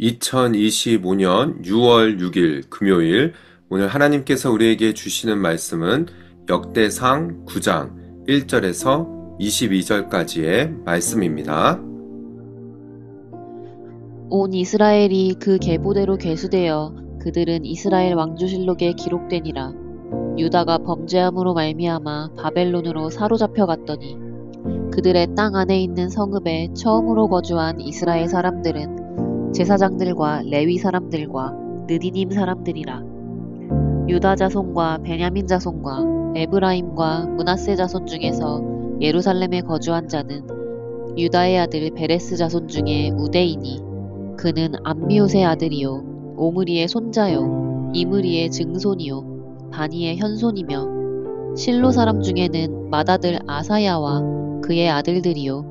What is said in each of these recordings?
2025년 6월 6일 금요일, 오늘 하나님께서 우리에게 주시는 말씀은 역대상 9장 1절에서 22절까지의 말씀입니다. 온 이스라엘이 그 계보대로 계수되어 그들은 이스라엘 왕조실록에 기록되니라. 유다가 범죄함으로 말미암아 바벨론으로 사로잡혀 갔더니 그들의 땅 안에 있는 성읍에 처음으로 거주한 이스라엘 사람들은 제사장들과 레위 사람들과 느디님 사람들이라. 유다 자손과 베냐민 자손과 에브라임과 므낫세 자손 중에서 예루살렘에 거주한 자는 유다의 아들 베레스 자손 중에 우데이니 그는 암미옷의 아들이요 오므리의 손자요 이므리의 증손이요 바니의 현손이며 실로 사람 중에는 맏아들 아사야와 그의 아들들이요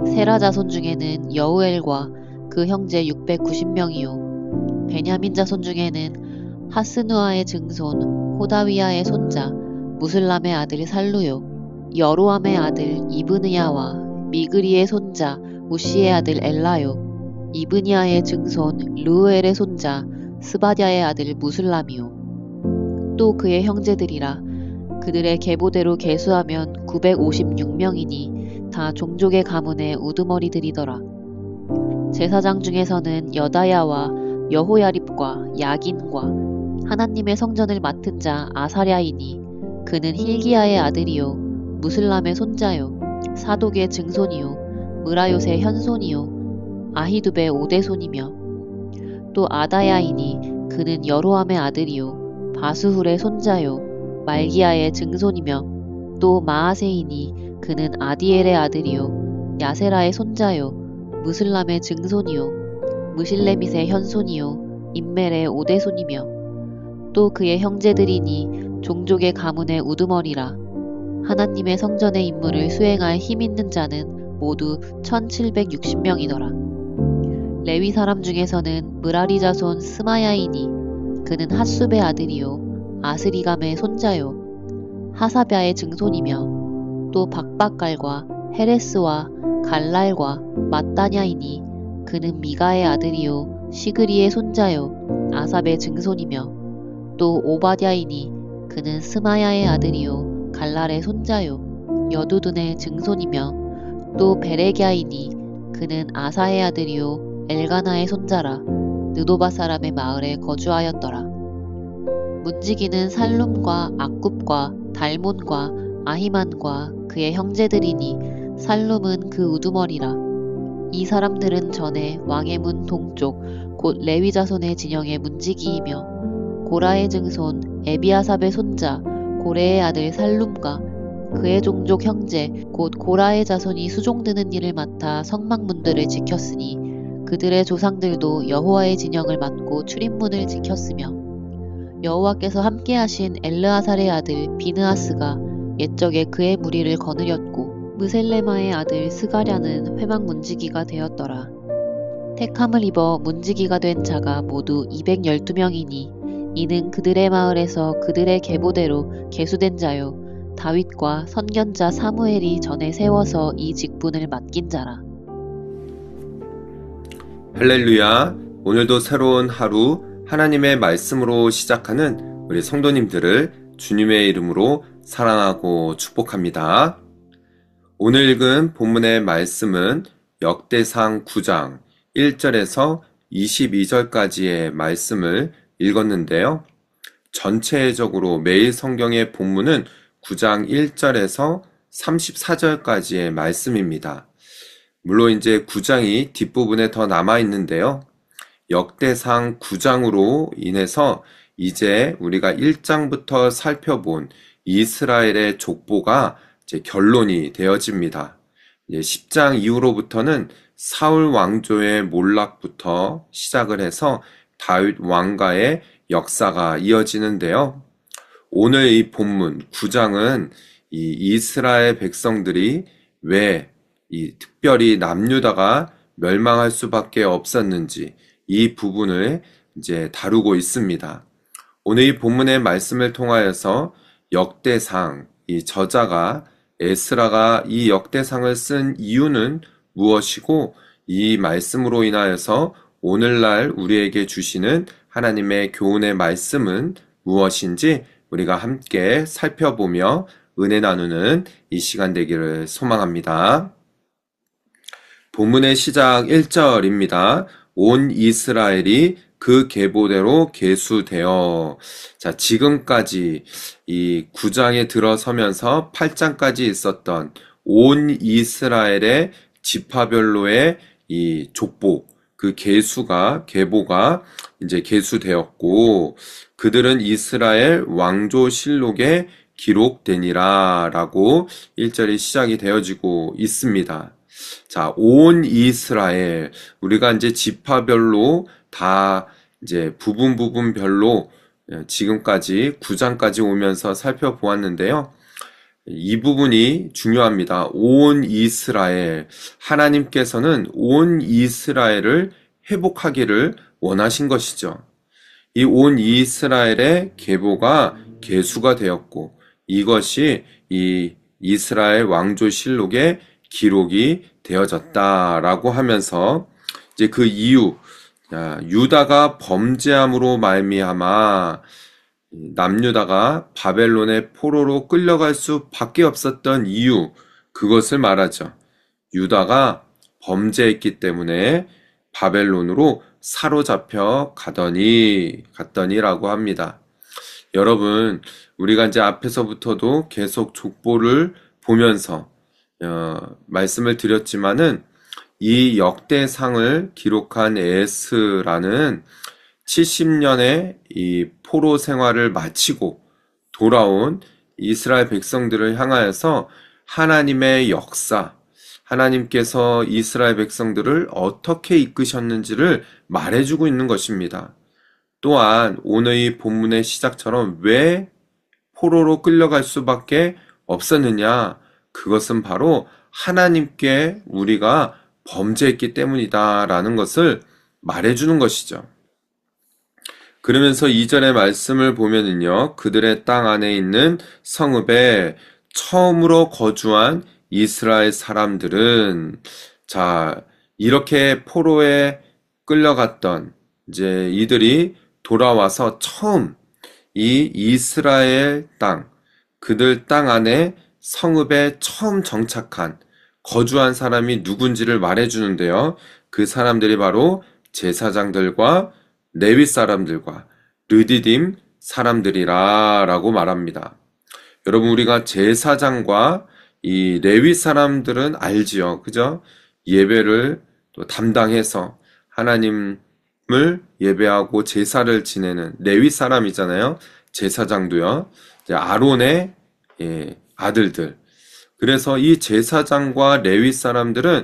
세라 자손 중에는 여우엘과 그 형제 690명이요 베냐민 자손 중에는 하스누아의 증손 호다위야의 손자 무슬람의 아들 살루요 여로함의 아들 이브느야와 미그리의 손자 우시의 아들 엘라요 이브니아의 증손 르우엘의 손자 스바디아의 아들 무슬람이요 또 그의 형제들이라. 그들의 계보대로 계수하면 956명이니 다 종족의 가문의 우두머리들이더라. 제사장 중에서는 여다야와 여호야립과 야긴과 하나님의 성전을 맡은 자 아사랴이니 그는 힐기야의 아들이요 무슬람의 손자요 사독의 증손이요 무라요의 현손이요 아히두베 오대손이며 또 아다야이니 그는 여로함의 아들이요 바수훌의 손자요 말기야의 증손이며 또 마아세이니 그는 아디엘의 아들이요 야세라의 손자요 무슬람의 증손이요 무실레밋의 현손이요 임멜의 오대손이며 또 그의 형제들이니 종족의 가문의 우두머리라. 하나님의 성전의 임무를 수행할 힘 있는 자는 모두 1760명이더라. 레위 사람 중에서는 므라리 자손 스마야이니 그는 핫숲의 아들이요 아스리감의 손자요 하사랴의 증손이며 또 박박갈과 헤레스와 갈랄과 mat다냐이니 그는 미가의 아들이요 시그리의 손자요 아삽의 증손이며 또 오바댜이니 그는 스마야의 아들이요 갈랄의 손자요 여두둔의 증손이며 또 베레갸이니 그는 아사의 아들이요 엘가나의 손자라. 느도바 사람의 마을에 거주하였더라. 문지기는 살룸과 악굽과 달몬과 아히만과 그의 형제들이니 살룸은 그 우두머리라. 이 사람들은 전에 왕의 문 동쪽 곧 레위 자손의 진영의 문지기이며 고라의 증손 에비아삽의 손자 고레의 아들 살룸과 그의 종족 형제 곧 고라의 자손이 수종드는 일을 맡아 성막문들을 지켰으니 그들의 조상들도 여호와의 진영을 맡고 출입문을 지켰으며 여호와께서 함께하신 엘르아살의 아들 비느하스가 옛적에 그의 무리를 거느렸고 무셀레마의 아들 스가랴는 회막 문지기가 되었더라. 택함을 입어 문지기가 된 자가 모두 212명이니 이는 그들의 마을에서 그들의 계보대로 계수된 자요 다윗과 선견자 사무엘이 전에 세워서 이 직분을 맡긴 자라. 할렐루야. 오늘도 새로운 하루 하나님의 말씀으로 시작하는 우리 성도님들을 주님의 이름으로 사랑하고 축복합니다. 오늘 읽은 본문의 말씀은 역대상 9장 1절에서 22절까지의 말씀을 읽었는데요. 전체적으로 매일 성경의 본문은 9장 1절에서 34절까지의 말씀입니다. 물론 이제 9장이 뒷부분에 더 남아있는데요. 역대상 9장으로 인해서 이제 우리가 1장부터 살펴본 이스라엘의 족보가 이제 결론이 되어집니다. 이제 10장 이후로부터는 사울 왕조의 몰락부터 시작을 해서 다윗 왕가의 역사가 이어지는데요. 오늘 이 본문 9장은 이 이스라엘 백성들이 왜 이 특별히 남유다가 멸망할 수밖에 없었는지 이 부분을 이제 다루고 있습니다. 오늘 이 본문의 말씀을 통하여서 역대상, 이 저자가 에스라가 이 역대상을 쓴 이유는 무엇이고 이 말씀으로 인하여서 오늘날 우리에게 주시는 하나님의 교훈의 말씀은 무엇인지 우리가 함께 살펴보며 은혜 나누는 이 시간 되기를 소망합니다. 본문의 시작 1절입니다. 온 이스라엘이 그 계보대로 계수되어. 자, 지금까지 이 9장에 들어서면서 8장까지 있었던 온 이스라엘의 지파별로의 이 족보, 그 계보가 이제 계수되었고, 그들은 이스라엘 왕조실록에 기록되니라 라고 1절이 시작이 되어지고 있습니다. 자, 온 이스라엘, 우리가 이제 지파별로 다 이제 부분별로 지금까지 9장까지 오면서 살펴보았는데요. 이 부분이 중요합니다. 온 이스라엘, 하나님께서는 온 이스라엘을 회복하기를 원하신 것이죠. 이 온 이스라엘의 계보가 계수가 되었고, 이것이 이 이스라엘 왕조실록에 기록이 되어졌다라고 하면서 이제 그 이유, 유다가 범죄함으로 말미암아 남유다가 바벨론의 포로로 끌려갈 수밖에 없었던 이유, 그것을 말하죠. 유다가 범죄했기 때문에 바벨론으로 사로잡혀 갔더니라고 합니다. 여러분, 우리가 이제 앞에서부터도 계속 족보를 보면서 말씀을 드렸지만은 이 역대상을 기록한 에스라는 70년의 이 포로 생활을 마치고 돌아온 이스라엘 백성들을 향하여서 하나님의 역사, 하나님께서 이스라엘 백성들을 어떻게 이끄셨는지를 말해주고 있는 것입니다. 또한 오늘의 본문의 시작처럼 왜 포로로 끌려갈 수밖에 없었느냐? 그것은 바로 하나님께 우리가 범죄했기 때문이다라는 것을 말해주는 것이죠. 그러면서 2절의 말씀을 보면은요, 그들의 땅 안에 있는 성읍에 처음으로 거주한 이스라엘 사람들은, 자, 이렇게 포로에 끌려갔던 이제 이들이 돌아와서 처음 이 이스라엘 땅, 그들 땅 안에 성읍에 처음 정착한 거주한 사람이 누군지를 말해주는데요. 그 사람들이 바로 제사장들과 레위 사람들과 르디딤 사람들이라 라고 말합니다. 여러분, 우리가 제사장과 이 레위 사람들은 알지요. 그죠? 예배를 또 담당해서 하나님을 예배하고 제사를 지내는 레위 사람이잖아요. 제사장도요. 이제 아론의 아들들. 그래서 이 제사장과 레위 사람들은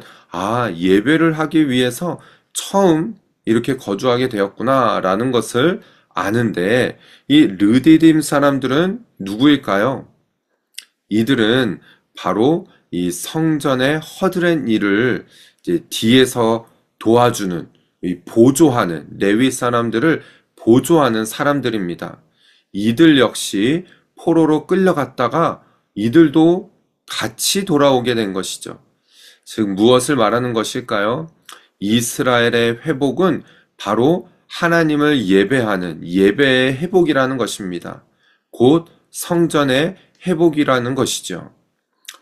예배를 하기 위해서 처음 이렇게 거주하게 되었구나 라는 것을 아는데, 이 르디딤 사람들은 누구일까요? 이들은 바로 이 성전의 허드렛 일을 이제 뒤에서 도와주는, 보조하는, 레위 사람들을 보조하는 사람들입니다. 이들 역시 포로로 끌려갔다가 이들도 같이 돌아오게 된 것이죠. 즉 무엇을 말하는 것일까요? 이스라엘의 회복은 바로 하나님을 예배하는 예배의 회복이라는 것입니다. 곧 성전의 회복이라는 것이죠.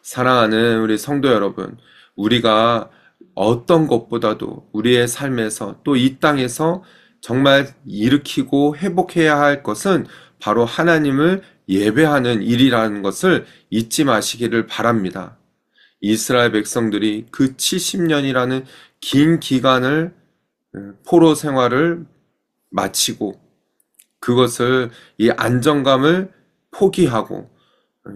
사랑하는 우리 성도 여러분, 우리가 어떤 것보다도 우리의 삶에서 또 이 땅에서 정말 일으키고 회복해야 할 것은 바로 하나님을 예배하는 일이라는 것을 잊지 마시기를 바랍니다. 이스라엘 백성들이 그 70년이라는 긴 기간을 포로 생활을 마치고 그것을 이 안정감을 포기하고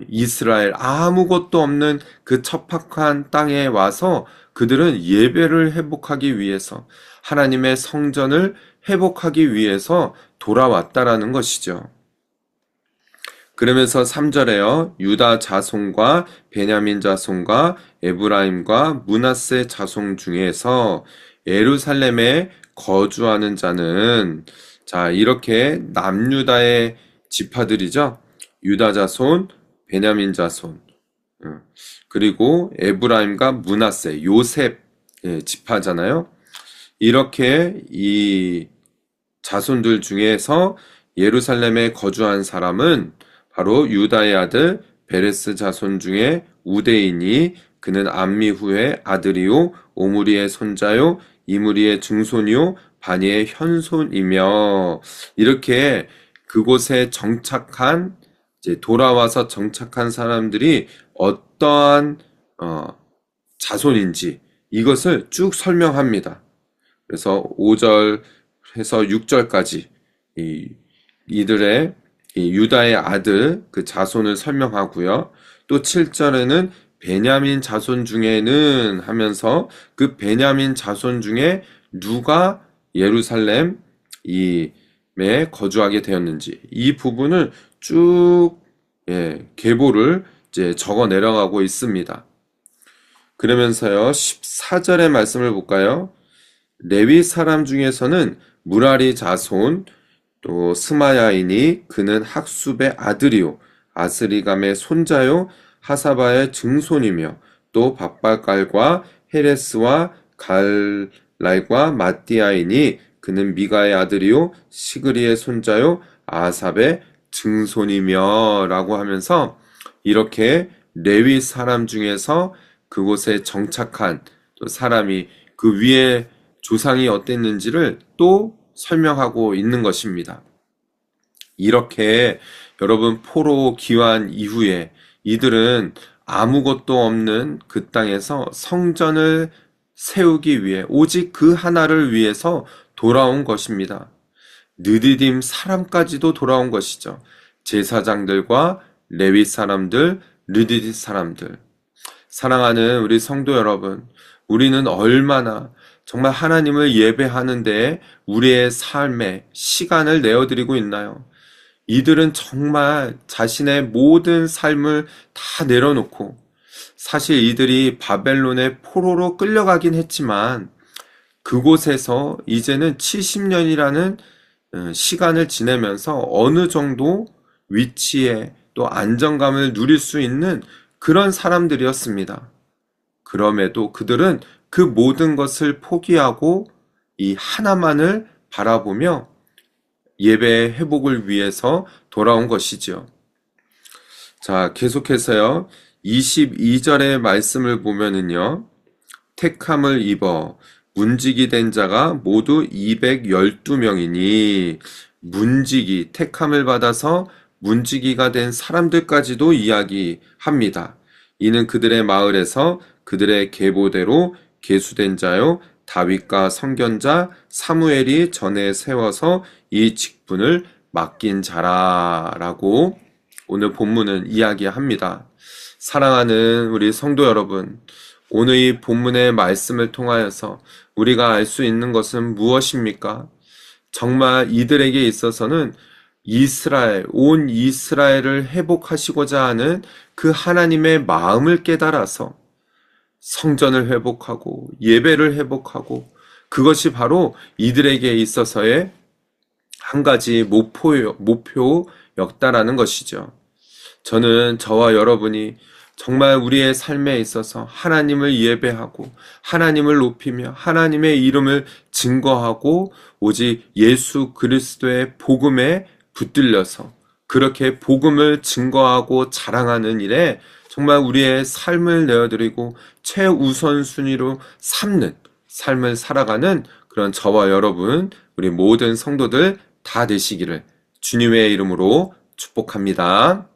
이스라엘 아무것도 없는 그 척박한 땅에 와서 그들은 예배를 회복하기 위해서 하나님의 성전을 회복하기 위해서 돌아왔다라는 것이죠. 그러면서 3절에요. 유다 자손과 베냐민 자손과 에브라임과 므낫세 자손 중에서 예루살렘에 거주하는 자는, 자, 이렇게 남유다의 지파들이죠. 유다 자손, 베냐민 자손, 그리고 에브라임과 므낫세, 요셉 지파잖아요. 이렇게 이 자손들 중에서 예루살렘에 거주한 사람은 바로 유다의 아들 베레스 자손 중에 우대이니 그는 암미후의 아들이요 오므리의 손자요 이므리의 증손이요 바니의 현손이며 이렇게 그곳에 정착한 이제 돌아와서 정착한 사람들이 어떠한 자손인지 이것을 쭉 설명합니다. 그래서 5절에서 6절까지 이들의 유다의 아들 그 자손을 설명하고요. 또 7절에는 베냐민 자손 중에는 하면서 그 베냐민 자손 중에 누가 예루살렘에 거주하게 되었는지 이 부분을 쭉 계보를 이제 적어 내려가고 있습니다. 그러면서요 14절의 말씀을 볼까요? 레위 사람 중에서는 무라리 자손 또 스마야이니 그는 학숲의 아들이요 아스리감의 손자요 하사바의 증손이며 또 밧발갈과 헤레스와 갈랄과 마띠아이니 그는 미가의 아들이요 시그리의 손자요 아삽의 증손이며 라고 하면서 이렇게 레위 사람 중에서 그곳에 정착한 또 사람이 그 위에 조상이 어땠는지를 또 설명하고 있는 것입니다. 이렇게 여러분 포로 귀환 이후에 이들은 아무것도 없는 그 땅에서 성전을 세우기 위해 오직 그 하나를 위해서 돌아온 것입니다. 느디딤 사람까지도 돌아온 것이죠. 제사장들과 레위 사람들, 느디딤 사람들. 사랑하는 우리 성도 여러분, 우리는 얼마나 정말 하나님을 예배하는 데에 우리의 삶에 시간을 내어드리고 있나요? 이들은 정말 자신의 모든 삶을 다 내려놓고 사실 이들이 바벨론의 포로로 끌려가긴 했지만 그곳에서 이제는 70년이라는 시간을 지내면서 어느 정도 위치에 또 안정감을 누릴 수 있는 그런 사람들이었습니다. 그럼에도 그들은 그 모든 것을 포기하고 이 하나만을 바라보며 예배의 회복을 위해서 돌아온 것이죠. 자, 계속해서요. 22절의 말씀을 보면은요. 택함을 입어 문지기 된 자가 모두 212명이니 문지기, 택함을 받아서 문지기가 된 사람들까지도 이야기합니다. 이는 그들의 마을에서 그들의 계보대로 계수된 자요 다윗과 선견자 사무엘이 전에 세워서 이 직분을 맡긴 자라라고 오늘 본문은 이야기합니다. 사랑하는 우리 성도 여러분, 오늘 이 본문의 말씀을 통하여서 우리가 알 수 있는 것은 무엇입니까? 정말 이들에게 있어서는 이스라엘, 온 이스라엘을 회복하시고자 하는 그 하나님의 마음을 깨달아서 성전을 회복하고 예배를 회복하고 그것이 바로 이들에게 있어서의 한 가지 목표였다라는 것이죠. 저는 저와 여러분이 정말 우리의 삶에 있어서 하나님을 예배하고 하나님을 높이며 하나님의 이름을 증거하고 오직 예수 그리스도의 복음에 붙들려서 그렇게 복음을 증거하고 자랑하는 일에 정말 우리의 삶을 내어드리고 최우선순위로 삼는 삶을 살아가는 그런 저와 여러분, 우리 모든 성도들 다 되시기를 주님의 이름으로 축복합니다.